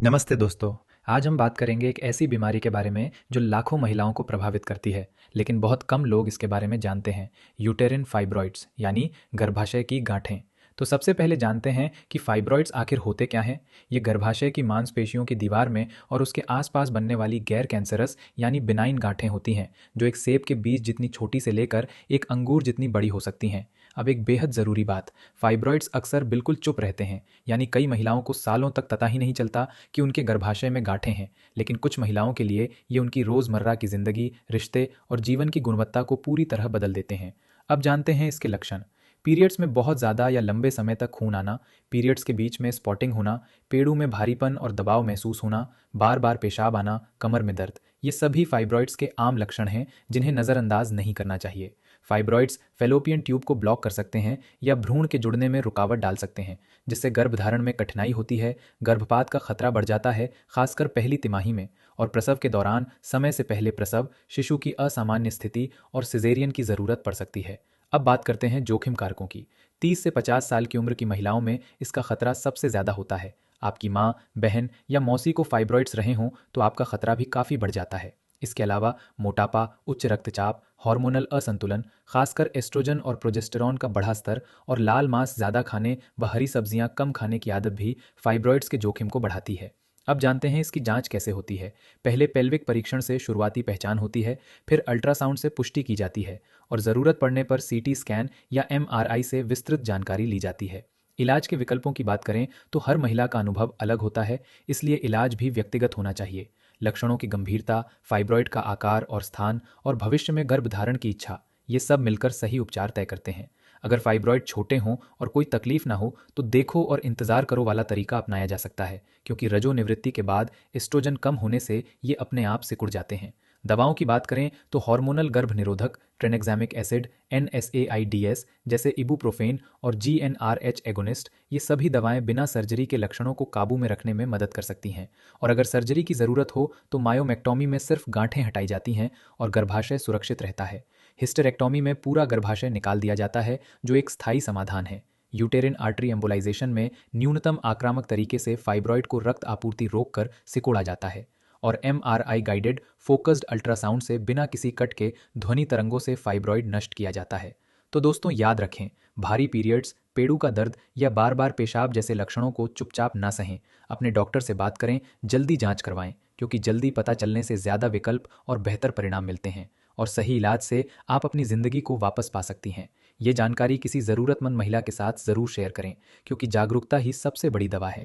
नमस्ते दोस्तों। आज हम बात करेंगे एक ऐसी बीमारी के बारे में जो लाखों महिलाओं को प्रभावित करती है, लेकिन बहुत कम लोग इसके बारे में जानते हैं। यूटेरिन फाइब्रॉइड्स यानी गर्भाशय की गांठें। तो सबसे पहले जानते हैं कि फाइब्रॉइड्स आखिर होते क्या हैं। ये गर्भाशय की मांसपेशियों की दीवार में और उसके आसपास बनने वाली गैर कैंसरस यानी बिनाइन गांठें होती हैं, जो एक सेब के बीज जितनी छोटी से लेकर एक अंगूर जितनी बड़ी हो सकती हैं। अब एक बेहद ज़रूरी बात, फाइब्रॉइड्स अक्सर बिल्कुल चुप रहते हैं, यानी कई महिलाओं को सालों तक पता ही नहीं चलता कि उनके गर्भाशय में गांठें हैं। लेकिन कुछ महिलाओं के लिए ये उनकी रोज़मर्रा की ज़िंदगी, रिश्ते और जीवन की गुणवत्ता को पूरी तरह बदल देते हैं। अब जानते हैं इसके लक्षण। पीरियड्स में बहुत ज़्यादा या लंबे समय तक खून आना, पीरियड्स के बीच में स्पॉटिंग होना, पेड़ों में भारीपन और दबाव महसूस होना, बार बार पेशाब आना, कमर में दर्द, ये सभी फाइब्रॉइड्स के आम लक्षण हैं जिन्हें नज़रअंदाज नहीं करना चाहिए। फाइब्रॉइड्स फेलोपियन ट्यूब को ब्लॉक कर सकते हैं या भ्रूण के जुड़ने में रुकावट डाल सकते हैं, जिससे गर्भधारण में कठिनाई होती है, गर्भपात का खतरा बढ़ जाता है, खासकर पहली तिमाही में, और प्रसव के दौरान समय से पहले प्रसव, शिशु की असामान्य स्थिति और सिजेरियन की ज़रूरत पड़ सकती है। अब बात करते हैं जोखिम कारकों की। 30 से 50 साल की उम्र की महिलाओं में इसका खतरा सबसे ज़्यादा होता है। आपकी माँ, बहन या मौसी को फाइब्रॉइड्स रहे हों तो आपका खतरा भी काफ़ी बढ़ जाता है। इसके अलावा मोटापा, उच्च रक्तचाप, हार्मोनल असंतुलन, खासकर एस्ट्रोजन और प्रोजेस्टेरॉन का बढ़ा स्तर और लाल मांस ज़्यादा खाने व हरी सब्जियां कम खाने की आदत भी फाइब्रॉइड्स के जोखिम को बढ़ाती है। अब जानते हैं इसकी जांच कैसे होती है। पहले पेल्विक परीक्षण से शुरुआती पहचान होती है, फिर अल्ट्रासाउंड से पुष्टि की जाती है और ज़रूरत पड़ने पर सीटी स्कैन या एमआरआई से विस्तृत जानकारी ली जाती है। इलाज के विकल्पों की बात करें तो हर महिला का अनुभव अलग होता है, इसलिए इलाज भी व्यक्तिगत होना चाहिए। लक्षणों की गंभीरता, फाइब्रॉइड का आकार और स्थान और भविष्य में गर्भधारण की इच्छा, ये सब मिलकर सही उपचार तय करते हैं। अगर फाइब्रॉइड छोटे हों और कोई तकलीफ ना हो तो देखो और इंतजार करो वाला तरीका अपनाया जा सकता है, क्योंकि रजोनिवृत्ति के बाद एस्ट्रोजन कम होने से ये अपने आप सिकुड़ जाते हैं। दवाओं की बात करें तो हार्मोनल गर्भ निरोधक, ट्रेनेक्सामिक एसिड, NSAIDs जैसे इबुप्रोफेन और GnRH एगोनिस्ट, ये सभी दवाएं बिना सर्जरी के लक्षणों को काबू में रखने में मदद कर सकती हैं। और अगर सर्जरी की ज़रूरत हो तो मायोमेक्टोमी में सिर्फ गांठें हटाई जाती हैं और गर्भाशय सुरक्षित रहता है। हिस्टेरेक्टोमी में पूरा गर्भाशय निकाल दिया जाता है, जो एक स्थायी समाधान है। यूटेरिन आर्टरी एम्बोलाइजेशन में न्यूनतम आक्रामक तरीके से फाइब्रॉइड को रक्त आपूर्ति रोककर सिकोड़ा जाता है और MRI गाइडेड फोकस्ड अल्ट्रासाउंड से बिना किसी कट के ध्वनि तरंगों से फाइब्रॉइड नष्ट किया जाता है। तो दोस्तों याद रखें, भारी पीरियड्स, पेड़ों का दर्द या बार बार पेशाब जैसे लक्षणों को चुपचाप ना सहें। अपने डॉक्टर से बात करें, जल्दी जांच करवाएं, क्योंकि जल्दी पता चलने से ज़्यादा विकल्प और बेहतर परिणाम मिलते हैं और सही इलाज से आप अपनी ज़िंदगी को वापस पा सकती हैं। ये जानकारी किसी ज़रूरतमंद महिला के साथ ज़रूर शेयर करें, क्योंकि जागरूकता ही सबसे बड़ी दवा है।